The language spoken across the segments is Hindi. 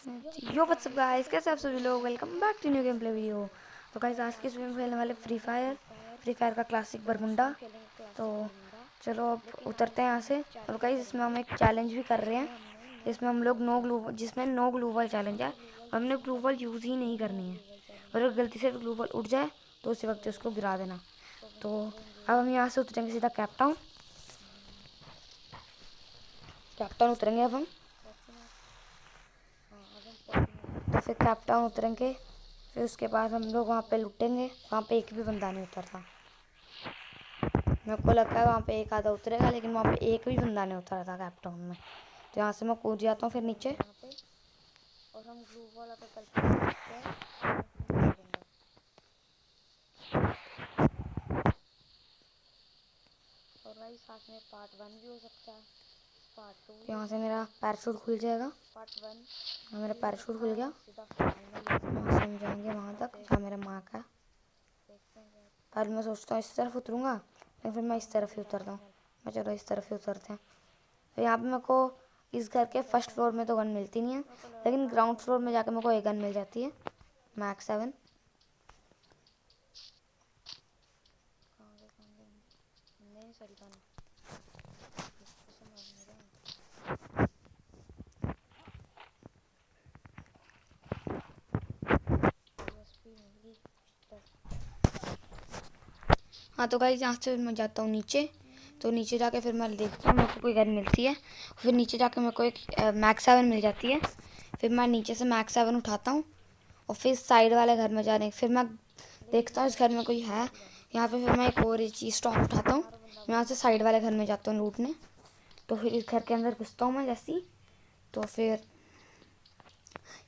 यो व्हाट्सअप गाइस, कैसे आप सभी लोग। Welcome back to new game play video. तो गाइस आज की इसमें खेलने वाले फ्री फायर का क्लासिक बरमुंडा। तो चलो अब उतरते हैं यहाँ से। और गाइस इसमें हम एक चैलेंज भी कर रहे हैं, जिसमें हम लोग नो ग्लूवल चैलेंज है। और हमने ग्लूवल यूज़ ही नहीं करनी है, और अगर गलती से ग्लूवल उठ जाए तो उसी वक्त उसको गिरा देना। तो अब हम यहाँ से उतरेंगे सीधा कैपटाउन उतरेंगे अब हम। तो फिर कैपटाउन उतरेंगे, फिर उसके बाद हम लोग वहाँ पे लुटेंगे। वहाँ पे एक भी बंदा नहीं उतरता। मेरे को लगता है वहाँ पे एक आधा उतरेगा, लेकिन वहाँ पे एक भी बंदा नहीं उतरा था कैपटाउन में। तो यहाँ से मैं कूद जाता हूँ फिर नीचे। और हम ग्लू वाला पे और भाई साथ में पार्ट 1 भी हो सकता है, पार्ट 2। यहाँ से मेरा पैराशूट खुल जाएगा। पार्ट 1 मेरा पैराशूट खुल गया। वहाँ से हम जाएंगे वहाँ तक जहाँ मेरा मार्क है। पहले मैं सोचता हूँ इस तरफ उतरूँगा, लेकिन फिर मैं इस तरफ ही उतरता हूँ। मैं चलो इस तरफ ही उतरते हैं। तो यहाँ पे मेरे को इस घर के फर्स्ट फ्लोर में तो गन मिलती नहीं है, लेकिन ग्राउंड फ्लोर में जाकर मेरे को एक गन मिल जाती है, मैक 7। हाँ तो गाइस यहाँ से मैं जाता हूँ नीचे। तो नीचे जाके फिर मैं देखता हूँ मेरे को कोई गन मिलती है। फिर नीचे जाके मेरे को एक मैक 7 मिल जाती है। फिर मैं नीचे से मैक 7 उठाता हूँ और फिर साइड वाले घर में जाने फिर मैं देखता हूँ इस घर में कोई है। यहाँ पे फिर मैं एक और चीज़ स्टॉक उठाता हूँ। यहाँ से साइड वाले घर में जाता हूँ लूटने। तो फिर इस घर के अंदर घुसता हूँ मैं जैसी। तो फिर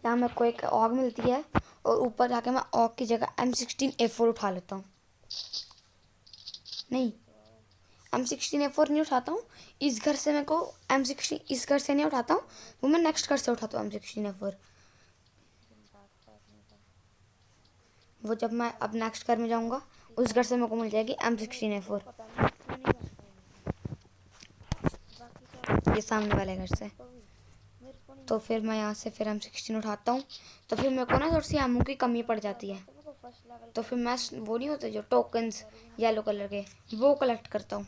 यहाँ मेरे को एक ऑग मिलती है, और ऊपर जाके मैं ऑग की जगह M16A4 उठा लेता हूँ। नहीं, M16A4 नहीं उठाता हूँ। इस घर से मेरे को M16 इस घर से नहीं उठाता हूँ, वो मैं नेक्स्ट घर से उठाता हूँ M16A4। वो जब मैं अब नेक्स्ट घर में जाऊँगा उस घर से मेरे को मिल जाएगी M16A4, ये सामने वाले घर से। तो फिर मैं यहाँ से फिर M16 उठाता हूँ। तो फिर मेरे को ना थोड़ी सी एमओ की कमी पड़ जाती है। तो फिर मैं वो नहीं होते जो टोकन्स येलो कलर के, वो कलेक्ट करता हूँ।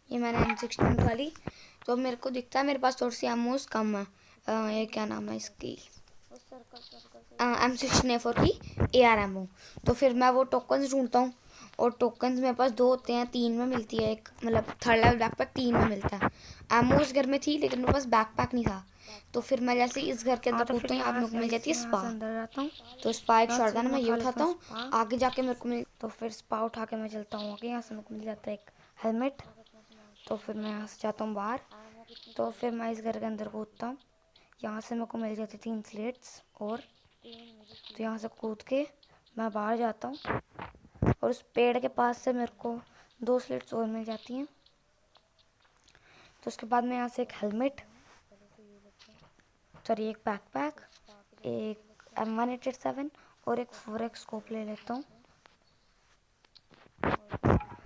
ये मैंने M16 उठा ली। तो मेरे को दिखता है मेरे पास थोड़ी सी एमोस कम है। ये क्या नाम है इसकी, M16A4 की AR एमओ। तो फिर मैं वो टोकन्स ढूंढता हूँ, और टोकन्स मेरे पास 2 होते हैं, 3 में मिलती है। एक मतलब थर्ड लेवल बैकपैक 3 में मिलता है। एमओ उस घर में थी, लेकिन मेरे पास बैकपैक नहीं था। तो फिर मैं जैसे इस घर के अंदर कूदता हूँ, यहाँ मेरे को मिल जाती है स्पा। अंदर जाता हूँ तो स्पा एक शॉटगन मैं ये उठाता हूँ। आगे जाके मेरे को तो फिर स्पा उठा के मैं चलता हूँ आगे। यहाँ से मेरे को मिल जाता है एक हेलमेट। तो फिर मैं यहाँ से जाता हूँ बाहर। तो फिर मैं इस घर के अंदर कूदता हूँ। यहाँ से मेरे को मिल जाती 3 स्लेट्स। और तो यहाँ से कूद के मैं बाहर जाता हूँ, और उस पेड़ के पास से मेरे को 2 स्लेट्स और मिल जाती हैं। तो उसके बाद मैं यहाँ से एक हेलमेट, सॉरी एक बैकपैक, एक M187 और एक 4x स्कोप ले लेता हूँ।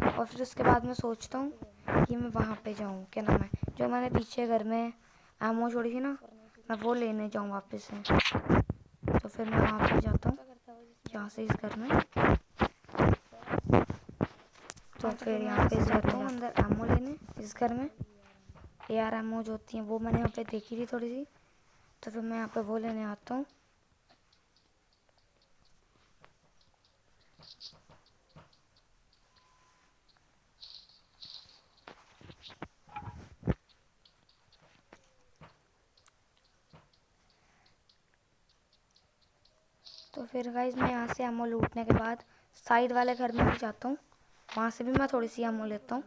और फिर उसके बाद मैं सोचता हूँ कि मैं वहाँ पे जाऊँ, क्या नाम है जो मैंने पीछे घर में एमओ छोड़ी थी ना, मैं वो लेने जाऊँ वापस से। तो फिर मैं वहाँ पे जाता हूँ, यहाँ से इस घर में। तो फिर यहाँ पे जाता हूँ अंदर एमओ लेने इस घर में। AR एमओ जो होती हैं वो मैंने यहाँ पे देखी थी थोड़ी सी। तो फिर मैं यहाँ पे वो लेने आता हूँ। तो फिर गाइज मैं यहाँ से एमओ लूटने के बाद साइड वाले घर में भी जाता हूँ, वहाँ से भी मैं थोड़ी सी एमओ लेता हूँ।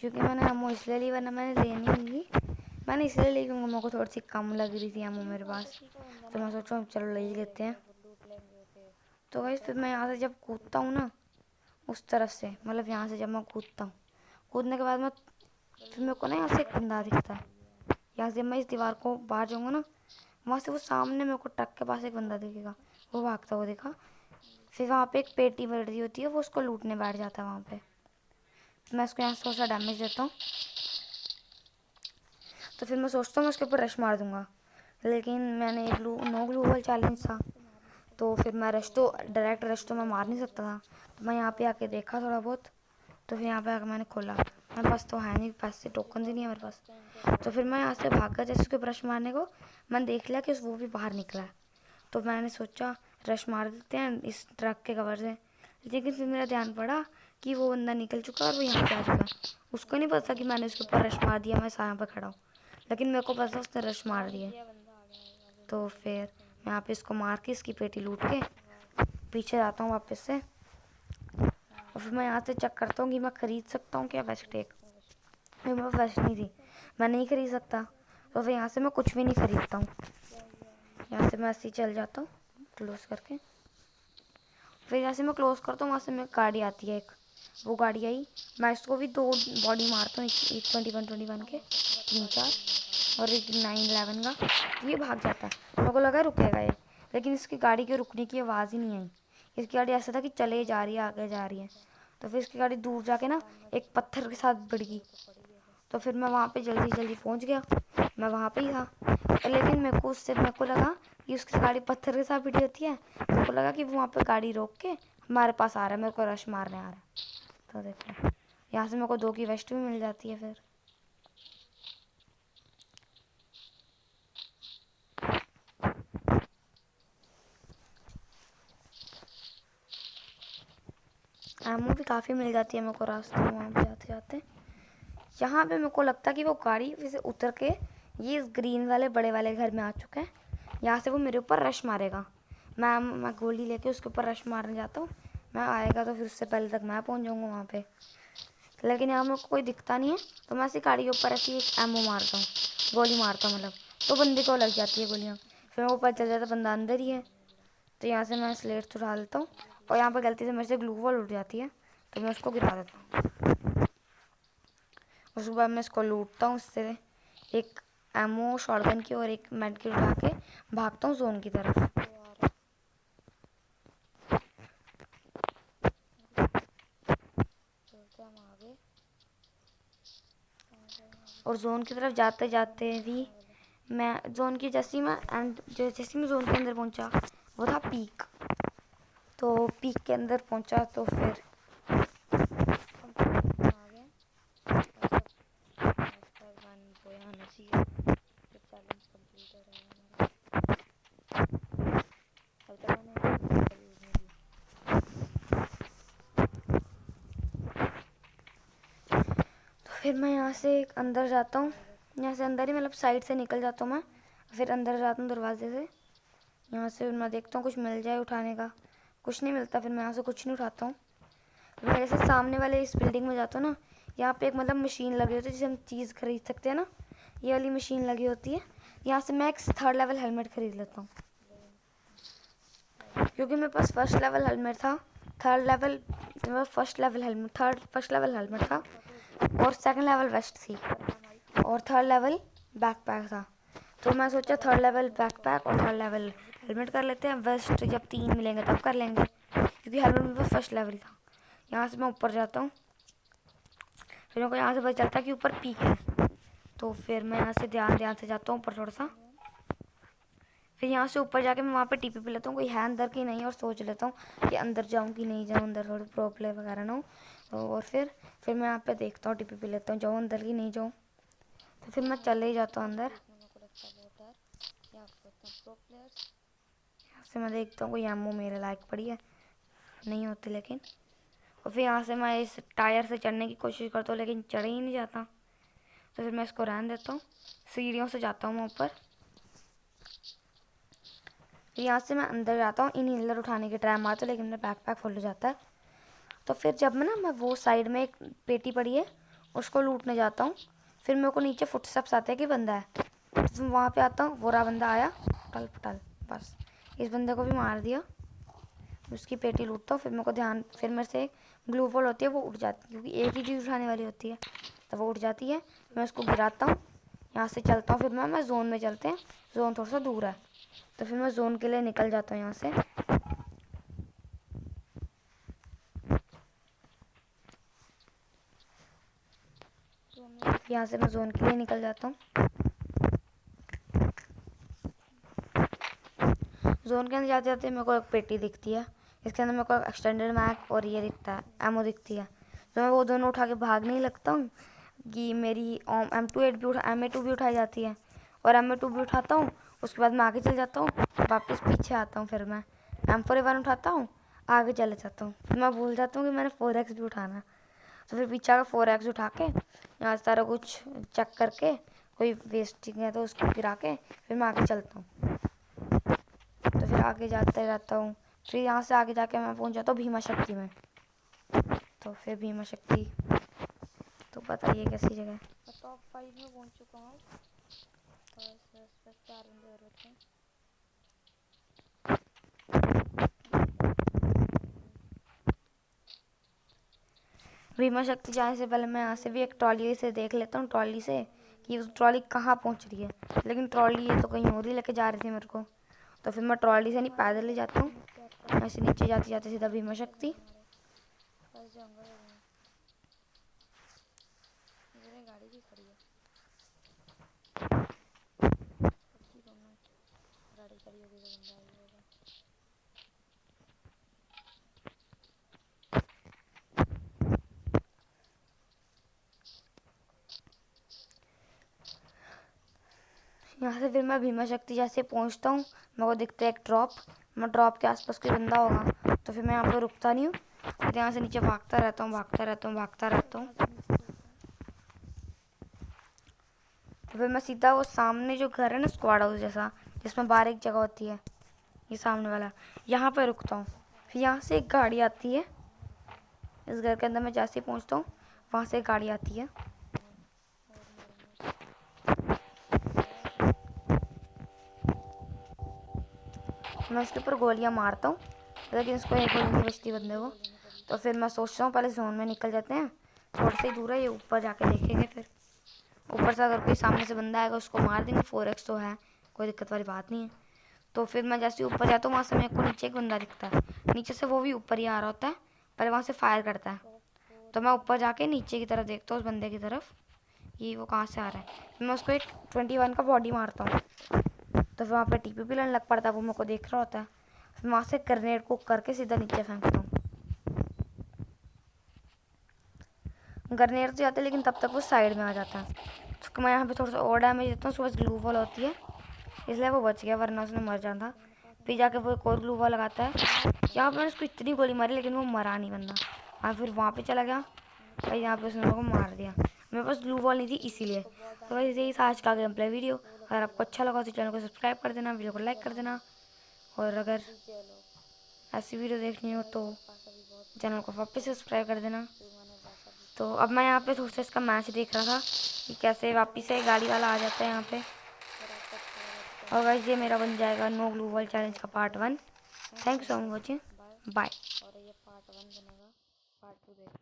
क्योंकि मैंने एमओ इसलिए ली, वरना मैंने लेनी नहीं थी, मैंने इसलिए ली क्योंकि मेरे को थोड़ी सी कम लग रही थी एमओ मेरे पास, तो मैं सोचा चलो ले ही लेते हैं। तो गाइस फिर मैं यहाँ से जब कूदता हूँ ना उस तरफ से, मतलब यहाँ से जब मैं कूदता हूँ, कूदने के बाद मैं फिर मेरे को ना यहाँ से एक बंदा दिखता है। यहाँ से मैं इस दीवार को बाहर जाऊँगा ना, वहाँ से वो सामने मेरे को ट्रक के पास एक बंदा दिखेगा, वो भागता हुआ देखा। फिर वहाँ पे एक पेटी बैठ रही होती है, वो उसको लूटने बैठ जाता है वहाँ पे। मैं उसको यहाँ से थोड़ा सा डैमेज देता हूँ, तो फिर मैं सोचता हूँ मैं उसके ऊपर रश मार दूँगा, लेकिन मैंने एक नो ग्लूवल चैलेंज था, तो फिर मैं डायरेक्ट रश तो मैं मार नहीं सकता था। तो मैं यहाँ पे आके देखा थोड़ा बहुत, तो फिर यहाँ पे आकर मैंने खोला, मेरे पास तो है नहीं पैसे, टोकन ही नहीं है मेरे पास। तो फिर मैं यहाँ से भाग गया जैसे उसके ब्रश मारने को, मैंने देख लिया कि वो भी बाहर निकला है, तो मैंने सोचा रश मार देते हैं इस ट्रक के कवर से। लेकिन फिर मेरा ध्यान पड़ा कि वो बंदा निकल चुका और वो यहाँ पे आ चुका है। उसको नहीं पता कि मैंने उसके ऊपर रश मार दिया, मैं यहाँ पे खड़ा हूँ, लेकिन मेरे को पता उसने रश मार दिया। तो फिर मैं यहाँ पे इसको मार के इसकी पेटी लूट के पीछे जाता हूँ वापस से, और फिर मैं यहाँ से चेक करता हूँ कि मैं ख़रीद सकता हूँ क्या वेस्ट एक। मेरे पास वेस्ट नहीं थी, मैं नहीं खरीद सकता, तो फिर यहाँ से मैं कुछ भी नहीं खरीदता हूँ। यहाँ से मैं ऐसे ही चल जाता हूँ क्लोज़ करके। फिर यहाँ से मैं क्लोज़ करता हूँ, वहाँ से मेरी गाड़ी आती है एक, वो गाड़ी आई, मैं इसको भी 2 बॉडी मारता हूँ, एक 21 के 3-4 और एक 9-11 का, तो ये भाग जाता है। मेरे को लगा रुकेगा ये, लेकिन इसकी गाड़ी के रुकने की आवाज़ ही नहीं आई। इसकी गाड़ी ऐसा था कि चले जा रही है, आगे जा रही है। तो फिर इसकी गाड़ी दूर जाके ना एक पत्थर के साथ भिड़ गई, तो फिर मैं वहाँ पे जल्दी पहुँच गया, मैं वहाँ पे ही था। लेकिन मेरे को लगा कि उसकी गाड़ी पत्थर के साथ भिड़ी होती है, मेरे को लगा कि वो वहाँ पे गाड़ी रोक के हमारे पास आ रहा है, मेरे को रश मारने आ रहा है। तो देखो यहाँ से मेरे को 2 की वेस्ट भी मिल जाती है। फिर एमओ भी काफ़ी मिल जाती है मेरे को रास्ते में, वहाँ पे जाते जाते। यहाँ पे मेरे को लगता है कि वो गाड़ी फिर से उतर के ये इस ग्रीन वाले बड़े वाले घर में आ चुका है, यहाँ से वो मेरे ऊपर रश मारेगा। मैं गोली लेके उसके ऊपर रश मारने जाता हूँ, मैं आएगा तो फिर उससे पहले तक मैं पहुँच जाऊँगा वहाँ पे। लेकिन यहाँ मेरे को कोई दिखता नहीं है, तो मैं ऐसी गाड़ी के ऊपर ऐसी एक एमओ मारता हूँ, गोली मारता हूँ मतलब, तो बंदे को लग जाती है गोलियाँ। फिर मेरे को पता चल जाता है बंदा अंदर ही है, तो यहाँ से मैं स्लेट उठा लेता हूँ, और यहाँ पर गलती से मेरे से ग्लू वॉल उठ जाती है, तो मैं उसको गिरा देता हूँ। उसके बाद मैं इसको लूटता हूँ, उससे एक एमओ शॉटगन की और एक मेड किट उठा के भागता हूँ जोन की तरफ। और जोन की तरफ जाते जाते भी मैं जोन की जैसी मैं जोन के अंदर पहुंचा, वो था पीक। तो पीक के अंदर पहुंचा तो फिर फिर मैं यहाँ से अंदर जाता हूँ, यहाँ से अंदर ही मतलब साइड से निकल जाता हूँ मैं, फिर अंदर जाता हूँ दरवाजे से। यहाँ से मैं देखता हूँ कुछ मिल जाए उठाने का, कुछ नहीं मिलता, फिर मैं यहाँ से कुछ नहीं उठाता हूँ। फिर मैं जैसे सामने वाले इस बिल्डिंग में जाता हूँ ना, यहाँ पे एक मतलब मशीन लगी होती है जिसे हम चीज़ खरीद सकते हैं ना, ये वाली मशीन लगी होती है। यहाँ से मैं एक 3rd लेवल हेलमेट खरीद लेता हूँ, क्योंकि मेरे पास फर्स्ट लेवल हेलमेट था, फर्स्ट लेवल हेलमेट था, और 2nd लेवल वेस्ट थी, और 3rd लेवल बैकपैक था। तो मैं सोचा 3rd लेवल बैकपैक और 3rd लेवल हेलमेट कर लेते हैं, वेस्ट जब 3 मिलेंगे तब कर लेंगे, क्योंकि हेलमेट मेरे पास फर्स्ट लेवल ही था। यहाँ से मैं ऊपर जाता हूँ, फिर मेरे को यहाँ से पता चलता है कि ऊपर पीक है, तो फिर मैं यहाँ से ध्यान से जाता हूँ ऊपर थोड़ा सा। फिर यहाँ से ऊपर जाके मैं वहाँ पे टीपी पे लेता हूँ, कोई है अंदर की नहीं, और सोच लेता हूँ कि अंदर जाऊँ कि नहीं जाऊँ, अंदर थोड़ी प्रॉब्लम वगैरह ना हो। और फिर मैं यहाँ पे देखता हूँ, टीपी पे लेता हूँ, जाऊँ अंदर की नहीं जाऊँ, तो फिर मैं चले ही जाता हूँ अंदर। यहाँ से मैं देखता हूँ कोई एमओ मेरे लायक पड़ी है, नहीं होती लेकिन। और फिर यहाँ से मैं इस टायर से चढ़ने की कोशिश करता हूँ, लेकिन चढ़ ही नहीं जाता, तो फिर मैं इसको रहने देता हूँ, सीढ़ियों से जाता हूँ मैं ऊपर। यहाँ से मैं अंदर जाता हूँ, इनहेलर उठाने की ट्राई मारता हूँ, लेकिन मेरा बैकपैक फुल हो जाता है। तो फिर जब मैं वो साइड में एक पेटी पड़ी है उसको लूटने जाता हूँ, फिर मेरे को नीचे फुटस्टेप्स आते हैं कि बंदा है, तो फिर वहाँ पे आता हूँ, वो रहा बंदा आया, टल पटल, बस इस बंदे को भी मार दिया, उसकी पेटी लूटता हूँ। फिर मेरे को ध्यान, फिर मेरे से ग्लू वॉल होती है, वो उठ जाती है क्योंकि एक ही चीज़ उठाने वाली होती है, तो वो उठ जाती है। मैं उसको गिराता हूँ, यहाँ से चलता हूँ, फिर मैं जोन में चलते हैं, जोन थोड़ा सा दूर है, तो फिर मैं जोन के लिए निकल जाता हूँ यहाँ से। यहाँ से मैं जोन के लिए निकल जाता हूँ। जोन के अंदर जाते जाते मेरे को एक पेटी दिखती है, इसके अंदर मेरे को एक्सटेंडेड मैग और ये दिखता है, एमओ दिखती है, तो मैं वो दोनों उठा के भागने ही लगता हूँ कि मेरी M2 भी उठाई जाती है, और M2 भी उठाता हूँ। उसके बाद मैं आगे चल जाता हूँ, वापस पीछे आता हूँ, फिर मैं M4A1 उठाता हूँ, आगे चले जाता हूँ। फिर मैं भूल जाता हूँ कि मैंने 4X भी उठाना, तो फिर पीछे आकर 4X उठा के यहाँ सारा कुछ चेक करके, कोई वेस्टिंग है तो उसको गिरा के फिर मैं आगे चलता हूँ। तो फिर आगे जाते रहता हूँ, फिर यहाँ से आगे जाके मैं पहुँच जाता हूँ भीमा शक्ति में। तो फिर भीमा शक्ति, तो बताइए कैसी जगह है। टॉप 5 में पहुँच चुका हूँ, तो बस 4 बंदे और बचे हैं। भीमा शक्ति जाने से पहले मैं यहाँ से भी एक ट्रॉली से देख लेता हूँ, ट्रॉली से कि उस ट्रॉली कहाँ पहुँच रही है, लेकिन ट्रॉली ये तो कहीं और ही लेके जा रही थी मेरे को। तो फिर मैं ट्रॉली से नहीं, पैदल ही जाता हूँ, ऐसे नीचे जाते जाते सीधा भीमा शक्ति। गाड़ी भी खड़ी है, गाड़ी खड़ी होगी तो बंदा आई होगा। यहाँ से फिर मैं भीमा शक्ति जैसे पहुँचता हूँ, मेरे को दिखता है एक ड्रॉप, मैं ड्रॉप के आसपास कोई बंदा होगा, तो फिर मैं यहाँ पर रुकता नहीं हूँ, फिर यहाँ से नीचे भागता रहता हूँ, भागता रहता हूँ, भागता रहता हूँ। तो फिर मैं सीधा वो सामने जो घर है ना, स्क्वाड हाउस जैसा, जिसमें बाहर एक जगह होती है, ये सामने वाला, यहाँ पर रुकता हूँ। फिर यहाँ से एक गाड़ी आती है, इस घर के अंदर मैं जैसे ही पहुँचता हूँ, वहाँ से एक गाड़ी आती है। मैं उसके ऊपर गोलियां मारता हूँ, लेकिन उसको एक गोली नहीं बचती बंदे को। तो फिर मैं सोचता हूँ पहले जोन में निकल जाते हैं, थोड़ा सा ही दूर है ये, ऊपर जाके देखेंगे, फिर ऊपर से अगर कोई सामने से बंदा आएगा उसको मार देंगे, 4X तो है, कोई दिक्कत वाली बात नहीं है। तो फिर मैं जैसे ऊपर जाता हूँ, वहाँ से मेरे को नीचे एक बंदा दिखता है, नीचे से वो भी ऊपर ही आ रहा होता है, पहले वहाँ से फायर करता है। तो मैं ऊपर जाके नीचे की तरफ देखता हूँ, उस बंदे की तरफ, कि वो कहाँ से आ रहा है। फिर मैं उसको एक 21 का बॉडी मारता हूँ, तो फिर वहाँ पर TP लगने लग पड़ता है, वो मेरे को देख रहा होता है। फिर वहाँ से ग्रेनेड को करके सीधा नीचे फेंकता हूँ। ग्रेनेड तो जाता है, लेकिन तब तक वो साइड में आ जाता है, तो मैं यहाँ पे थोड़ा सा और डैमेज देता हूँ, उसके पास ग्लू वॉल होती है, इसलिए वो बच गया, वरना उसने मर जाता। फिर जाके वो एक और ग्लू वॉल लगाता है, यहाँ पर मैंने उसको इतनी गोली मारी लेकिन वो मरा नहीं बंदा। हाँ, फिर वहाँ पे चला गया भाई, यहाँ पे उसने मेरे को मार दिया, मेरे पास ग्लू वॉल नहीं थी इसीलिए। तो वैसे ही आज का गेम प्ले वीडियो, अगर आपको अच्छा लगा तो चैनल को सब्सक्राइब कर देना, वीडियो को लाइक कर देना, और अगर ऐसी वीडियो देखनी हो तो चैनल को वापस सब्सक्राइब कर देना। तो अब मैं यहाँ पे थोड़ा सा इसका मैच देख रहा था कि कैसे वापस से गाड़ी वाला आ जाता है यहाँ पे। और गाइस ये मेरा बन जाएगा नो ग्लू वॉल चैलेंज का part 1। Thank you so much watching, bye. और ये पार्ट 1 बनेगा, पार्ट 2 देखना।